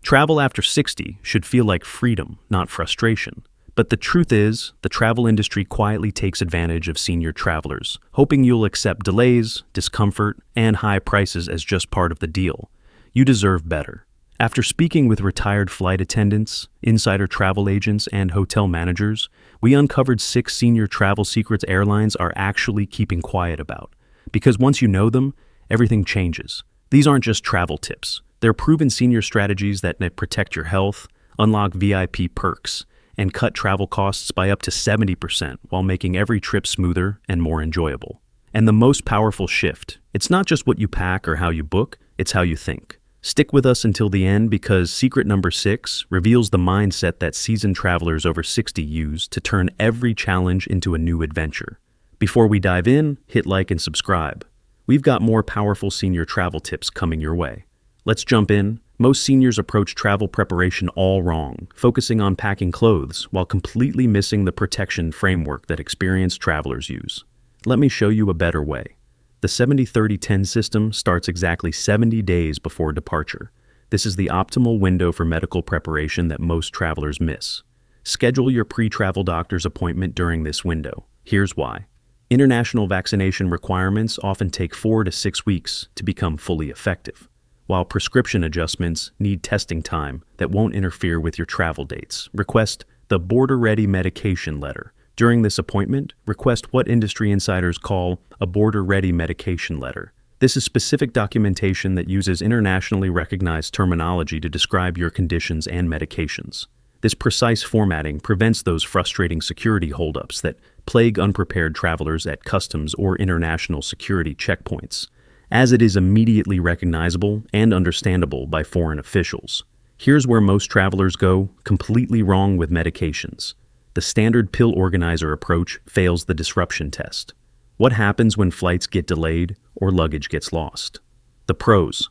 Travel after 60 should feel like freedom, not frustration. But the truth is, the travel industry quietly takes advantage of senior travelers, hoping you'll accept delays, discomfort, and high prices as just part of the deal. You deserve better. After speaking with retired flight attendants, insider travel agents, and hotel managers, we uncovered 6 senior travel secrets airlines are actually keeping quiet about. Because once you know them, everything changes. These aren't just travel tips. They're proven senior strategies that protect your health, unlock VIP perks, and cut travel costs by up to 70% while making every trip smoother and more enjoyable. And the most powerful shift, it's not just what you pack or how you book, it's how you think. Stick with us until the end because secret number 6 reveals the mindset that seasoned travelers over 60 use to turn every challenge into a new adventure. Before we dive in, hit like and subscribe. We've got more powerful senior travel tips coming your way. Let's jump in. Most seniors approach travel preparation all wrong, focusing on packing clothes while completely missing the protection framework that experienced travelers use. Let me show you a better way. The 70-30-10 system starts exactly 70 days before departure. This is the optimal window for medical preparation that most travelers miss. Schedule your pre-travel doctor's appointment during this window. Here's why. International vaccination requirements often take 4 to 6 weeks to become fully effective, while prescription adjustments need testing time that won't interfere with your travel dates. Request the border-ready medication letter. During this appointment, request what industry insiders call a border-ready medication letter. This is specific documentation that uses internationally recognized terminology to describe your conditions and medications. This precise formatting prevents those frustrating security holdups that plague unprepared travelers at customs or international security checkpoints, as it is immediately recognizable and understandable by foreign officials. Here's where most travelers go completely wrong with medications. The standard pill organizer approach fails the disruption test. What happens when flights get delayed or luggage gets lost? The pros.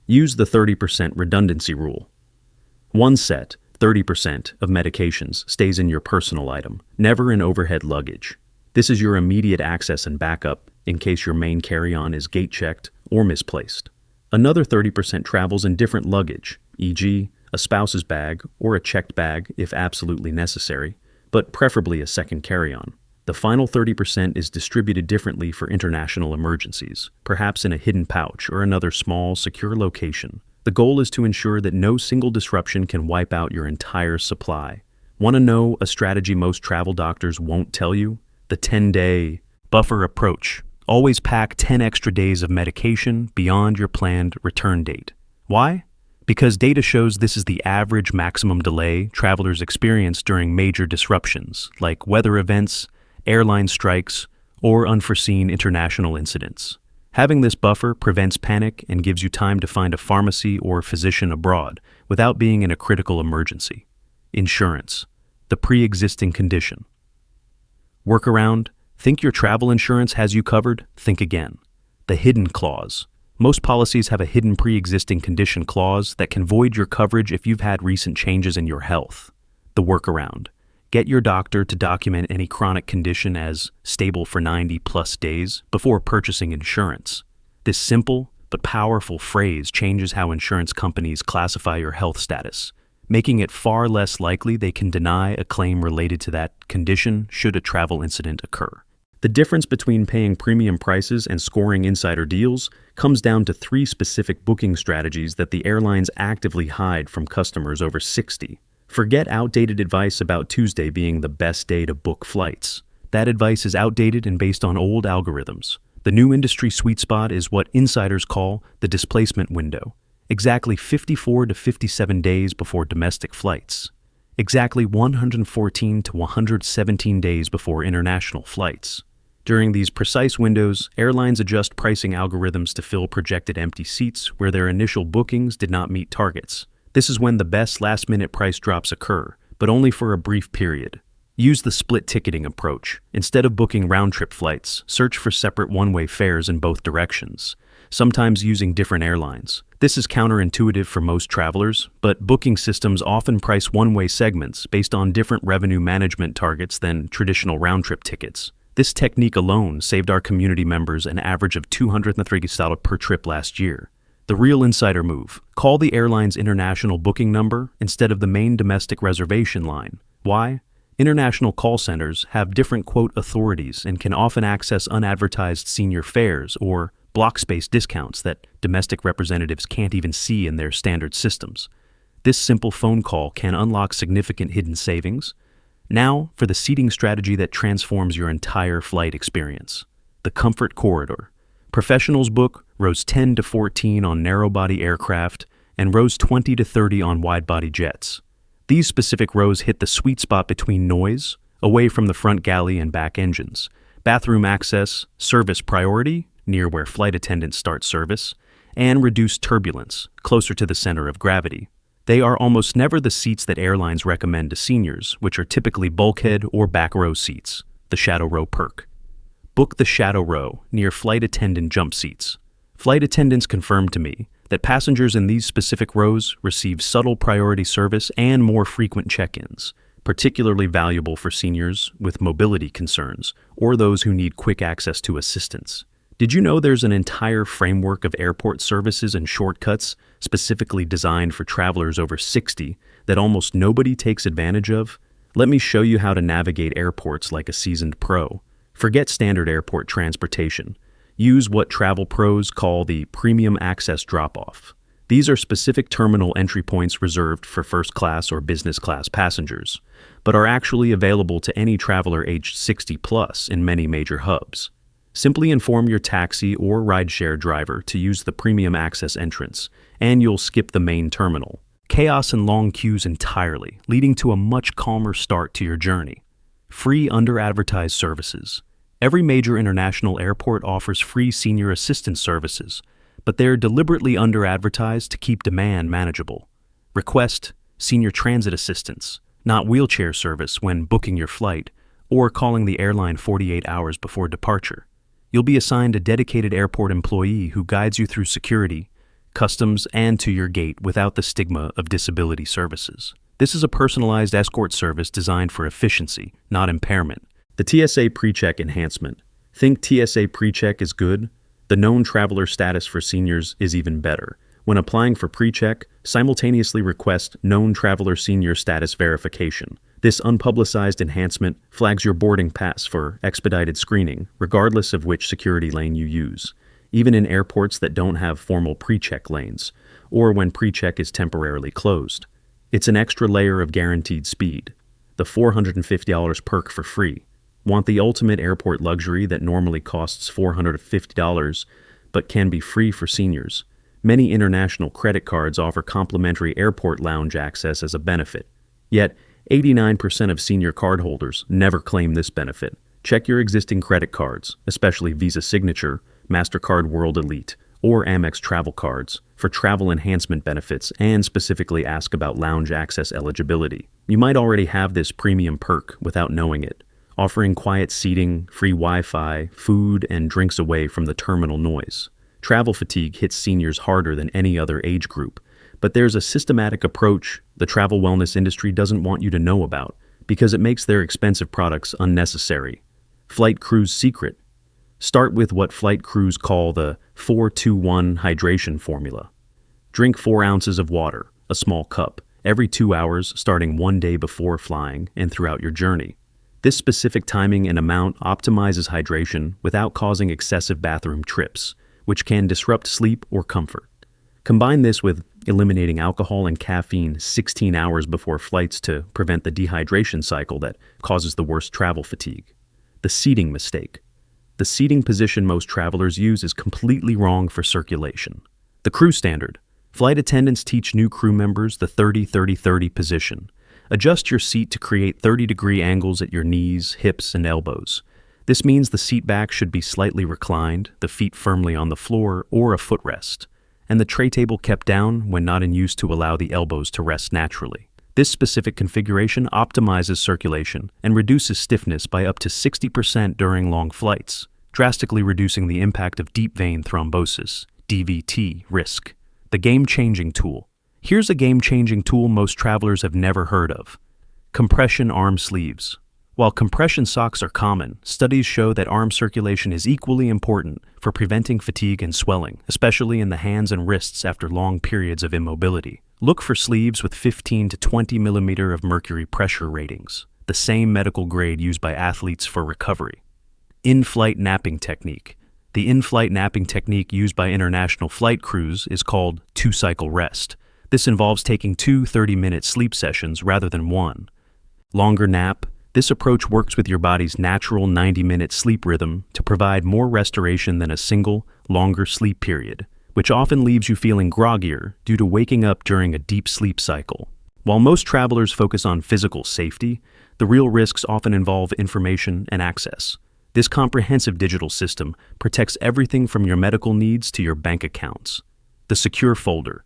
Use the 30% redundancy rule. One set, 30% of medications stays in your personal item, never in overhead luggage. This is your immediate access and backup in case your main carry-on is gate-checked or misplaced. Another 30% travels in different luggage, e.g., a spouse's bag or a checked bag if absolutely necessary, but preferably a second carry-on. The final 30% is distributed differently for international emergencies, perhaps in a hidden pouch or another small, secure location. The goal is to ensure that no single disruption can wipe out your entire supply. Want to know a strategy most travel doctors won't tell you? The 10-day buffer approach. Always pack 10 extra days of medication beyond your planned return date. Why? Because data shows this is the average maximum delay travelers experience during major disruptions, like weather events, airline strikes, or unforeseen international incidents. Having this buffer prevents panic and gives you time to find a pharmacy or physician abroad without being in a critical emergency. Insurance. The pre-existing condition. Workaround. Think your travel insurance has you covered? Think again. The hidden clause. Most policies have a hidden pre-existing condition clause that can void your coverage if you've had recent changes in your health. The workaround. Get your doctor to document any chronic condition as stable for 90+ days before purchasing insurance. This simple but powerful phrase changes how insurance companies classify your health status, making it far less likely they can deny a claim related to that condition should a travel incident occur. The difference between paying premium prices and scoring insider deals comes down to 3 specific booking strategies that the airlines actively hide from customers over 60. Forget outdated advice about Tuesday being the best day to book flights. That advice is outdated and based on old algorithms. The new industry sweet spot is what insiders call the displacement window, exactly 54 to 57 days before domestic flights, exactly 114 to 117 days before international flights. During these precise windows, airlines adjust pricing algorithms to fill projected empty seats where their initial bookings did not meet targets. This is when the best last-minute price drops occur, but only for a brief period. Use the split ticketing approach. Instead of booking round-trip flights, search for separate one-way fares in both directions, sometimes using different airlines. This is counterintuitive for most travelers, but booking systems often price one-way segments based on different revenue management targets than traditional round-trip tickets. This technique alone saved our community members an average of $203 per trip last year. The real insider move. Call the airline's international booking number instead of the main domestic reservation line. Why? International call centers have different quote authorities and can often access unadvertised senior fares or block space discounts that domestic representatives can't even see in their standard systems. This simple phone call can unlock significant hidden savings. Now, for the seating strategy that transforms your entire flight experience. The Comfort Corridor. Professionals book rows 10 to 14 on narrow-body aircraft and rows 20 to 30 on wide-body jets. These specific rows hit the sweet spot between noise, away from the front galley and back engines, bathroom access, service priority, near where flight attendants start service, and reduced turbulence, closer to the center of gravity. They are almost never the seats that airlines recommend to seniors, which are typically bulkhead or back row seats, the shadow row perk. Book the shadow row near flight attendant jump seats. Flight attendants confirmed to me that passengers in these specific rows receive subtle priority service and more frequent check-ins, particularly valuable for seniors with mobility concerns or those who need quick access to assistance. Did you know there's an entire framework of airport services and shortcuts specifically designed for travelers over 60 that almost nobody takes advantage of? Let me show you how to navigate airports like a seasoned pro. Forget standard airport transportation. Use what travel pros call the premium access drop-off. These are specific terminal entry points reserved for first class or business class passengers, but are actually available to any traveler aged 60 plus in many major hubs. Simply inform your taxi or rideshare driver to use the premium access entrance, and you'll skip the main terminal. Chaos and long queues entirely, leading to a much calmer start to your journey. Free under-advertised services. Every major international airport offers free senior assistance services, but they're deliberately under-advertised to keep demand manageable. Request senior transit assistance, not wheelchair service when booking your flight, or calling the airline 48 hours before departure. You'll be assigned a dedicated airport employee who guides you through security, customs, and to your gate without the stigma of disability services. This is a personalized escort service designed for efficiency, not impairment. The TSA PreCheck enhancement. Think TSA PreCheck is good? The known traveler status for seniors is even better. When applying for PreCheck, simultaneously request known traveler senior status verification. This unpublicized enhancement flags your boarding pass for expedited screening, regardless of which security lane you use, even in airports that don't have formal PreCheck lanes, or when PreCheck is temporarily closed. It's an extra layer of guaranteed speed. The $450 perk for free. Want the ultimate airport luxury that normally costs $450 but can be free for seniors? Many international credit cards offer complimentary airport lounge access as a benefit. Yet, 89% of senior cardholders never claim this benefit. Check your existing credit cards, especially Visa Signature, MasterCard World Elite, or Amex travel cards, for travel enhancement benefits and specifically ask about lounge access eligibility. You might already have this premium perk without knowing it, offering quiet seating, free Wi-Fi, food, and drinks away from the terminal noise. Travel fatigue hits seniors harder than any other age group, but there's a systematic approach the travel wellness industry doesn't want you to know about because it makes their expensive products unnecessary. Flight Crew's secret. Start with what flight crews call the 4-2-1 hydration formula. Drink 4 ounces of water, a small cup, every 2 hours starting 1 day before flying and throughout your journey. This specific timing and amount optimizes hydration without causing excessive bathroom trips, which can disrupt sleep or comfort. Combine this with eliminating alcohol and caffeine 16 hours before flights to prevent the dehydration cycle that causes the worst travel fatigue. The seating mistake. The seating position most travelers use is completely wrong for circulation. The crew standard. Flight attendants teach new crew members the 30-30-30 position. Adjust your seat to create 30-degree angles at your knees, hips, and elbows. This means the seat back should be slightly reclined, the feet firmly on the floor or a footrest, and the tray table kept down when not in use to allow the elbows to rest naturally. This specific configuration optimizes circulation and reduces stiffness by up to 60% during long flights, drastically reducing the impact of deep vein thrombosis, DVT, risk. The game-changing tool. Here's a game-changing tool most travelers have never heard of. Compression arm sleeves. While compression socks are common, studies show that arm circulation is equally important for preventing fatigue and swelling, especially in the hands and wrists after long periods of immobility. Look for sleeves with 15 to 20 millimeter of mercury pressure ratings, the same medical grade used by athletes for recovery. In-flight napping technique. The in-flight napping technique used by international flight crews is called two-cycle rest. This involves taking 2 30-minute sleep sessions rather than one. Longer nap. This approach works with your body's natural 90-minute sleep rhythm to provide more restoration than a single, longer sleep period, which often leaves you feeling groggier due to waking up during a deep sleep cycle. While most travelers focus on physical safety, the real risks often involve information and access. This comprehensive digital system protects everything from your medical needs to your bank accounts. The secure folder.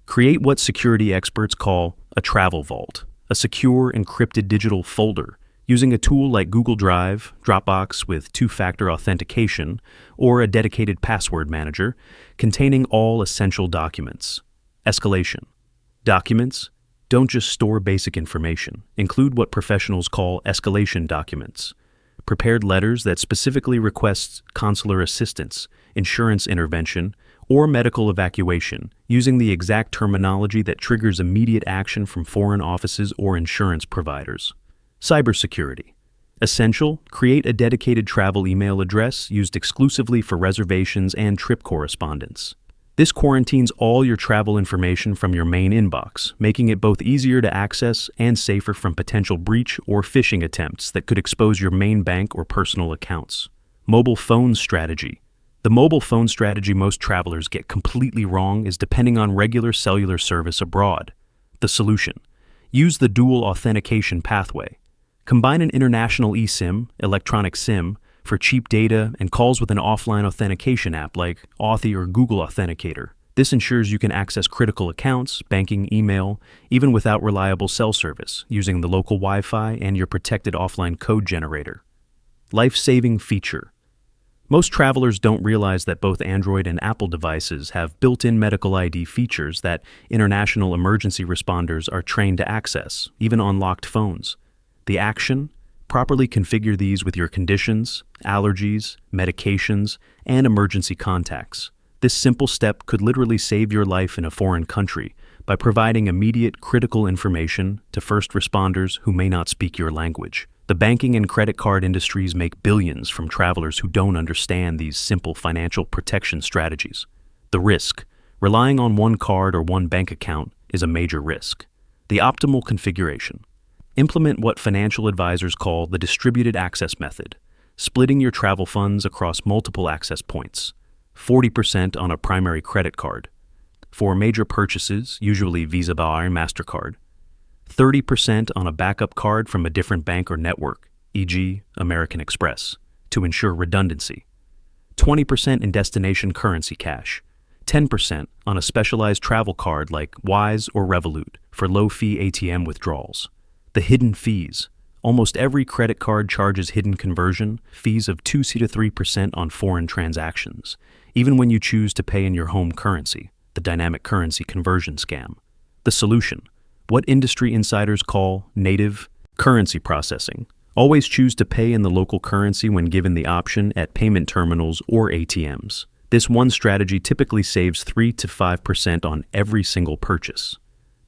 Create what security experts call a travel vault, a secure encrypted digital folder using a tool like Google Drive, Dropbox with two-factor authentication, or a dedicated password manager containing all essential documents. Escalation. Documents don't just store basic information. Include what professionals call escalation documents. Prepared letters that specifically request consular assistance, insurance intervention, or medical evacuation, using the exact terminology that triggers immediate action from foreign offices or insurance providers. Cybersecurity. Essential, create a dedicated travel email address used exclusively for reservations and trip correspondence. This quarantines all your travel information from your main inbox, making it both easier to access and safer from potential breach or phishing attempts that could expose your main bank or personal accounts. Mobile phone strategy. The mobile phone strategy most travelers get completely wrong is depending on regular cellular service abroad. The solution. Use the dual authentication pathway. Combine an international eSIM, electronic SIM, for cheap data and calls with an offline authentication app like Authy or Google Authenticator. This ensures you can access critical accounts, banking, email, even without reliable cell service, using the local Wi-Fi and your protected offline code generator. Life-saving feature. Most travelers don't realize that both Android and Apple devices have built-in medical ID features that international emergency responders are trained to access, even on locked phones. The action? Properly configure these with your conditions, allergies, medications, and emergency contacts. This simple step could literally save your life in a foreign country by providing immediate critical information to first responders who may not speak your language. The banking and credit card industries make billions from travelers who don't understand these simple financial protection strategies. The risk. Relying on one card or one bank account is a major risk. The optimal configuration. Implement what financial advisors call the distributed access method, splitting your travel funds across multiple access points, 40% on a primary credit card. For major purchases, usually Visa or MasterCard, 30% on a backup card from a different bank or network, e.g. American Express, to ensure redundancy, 20% in destination currency cash, 10% on a specialized travel card like Wise or Revolut for low-fee ATM withdrawals. The hidden fees. Almost every credit card charges hidden conversion fees of 2 to 3% on foreign transactions, even when you choose to pay in your home currency, the dynamic currency conversion scam. The solution. What industry insiders call native currency processing. Always choose to pay in the local currency when given the option at payment terminals or ATMs. This one strategy typically saves 3 to 5% on every single purchase.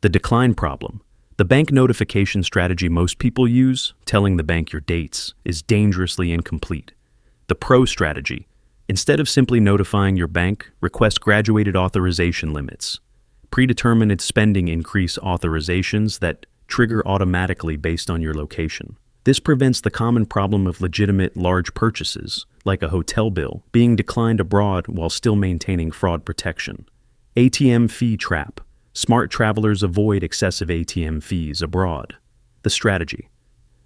The decline problem. The bank notification strategy most people use, telling the bank your dates, is dangerously incomplete. The pro strategy. Instead of simply notifying your bank, request graduated authorization limits. Predetermined spending increase authorizations that trigger automatically based on your location. This prevents the common problem of legitimate large purchases, like a hotel bill, being declined abroad while still maintaining fraud protection. ATM fee trap. Smart travelers avoid excessive ATM fees abroad. The strategy.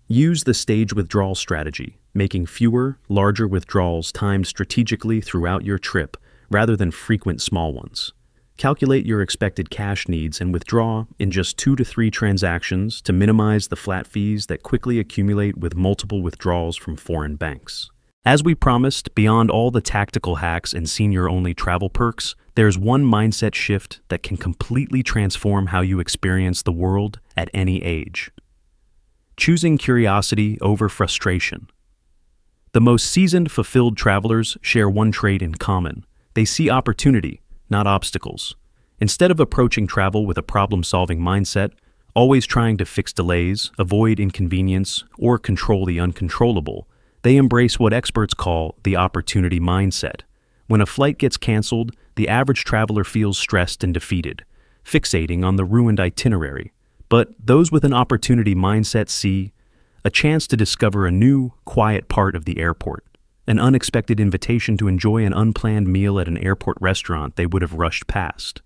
Use the stage withdrawal strategy, making fewer, larger withdrawals timed strategically throughout your trip rather than frequent small ones. Calculate your expected cash needs and withdraw in just 2 to 3 transactions to minimize the flat fees that quickly accumulate with multiple withdrawals from foreign banks. As we promised, beyond all the tactical hacks and senior-only travel perks, there's one mindset shift that can completely transform how you experience the world at any age. Choosing curiosity over frustration. The most seasoned, fulfilled travelers share one trait in common. They see opportunity, not obstacles. Instead of approaching travel with a problem-solving mindset, always trying to fix delays, avoid inconvenience, or control the uncontrollable, they embrace what experts call the opportunity mindset. When a flight gets canceled, the average traveler feels stressed and defeated, fixating on the ruined itinerary. But those with an opportunity mindset see a chance to discover a new, quiet part of the airport, an unexpected invitation to enjoy an unplanned meal at an airport restaurant they would have rushed past,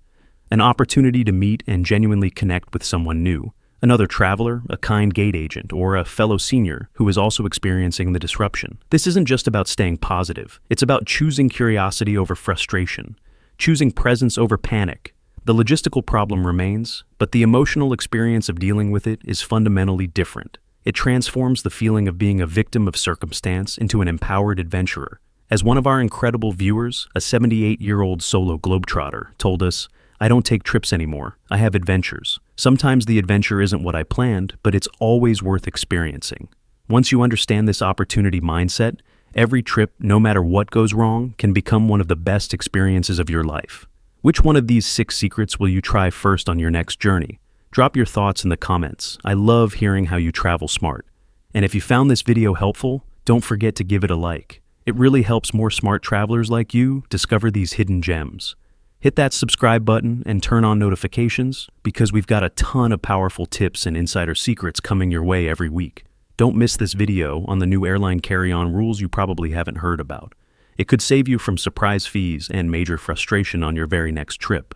an opportunity to meet and genuinely connect with someone new, another traveler, a kind gate agent, or a fellow senior who is also experiencing the disruption. This isn't just about staying positive. It's about choosing curiosity over frustration, choosing presence over panic. The logistical problem remains, but the emotional experience of dealing with it is fundamentally different. It transforms the feeling of being a victim of circumstance into an empowered adventurer. As one of our incredible viewers, a 78-year-old solo globetrotter, told us, "I don't take trips anymore. I have adventures. Sometimes the adventure isn't what I planned, but it's always worth experiencing." Once you understand this opportunity mindset, every trip, no matter what goes wrong, can become one of the best experiences of your life. Which one of these 6 secrets will you try first on your next journey? Drop your thoughts in the comments. I love hearing how you travel smart. And if you found this video helpful, don't forget to give it a like. It really helps more smart travelers like you discover these hidden gems. Hit that subscribe button and turn on notifications because we've got a ton of powerful tips and insider secrets coming your way every week. Don't miss this video on the new airline carry-on rules you probably haven't heard about. It could save you from surprise fees and major frustration on your very next trip.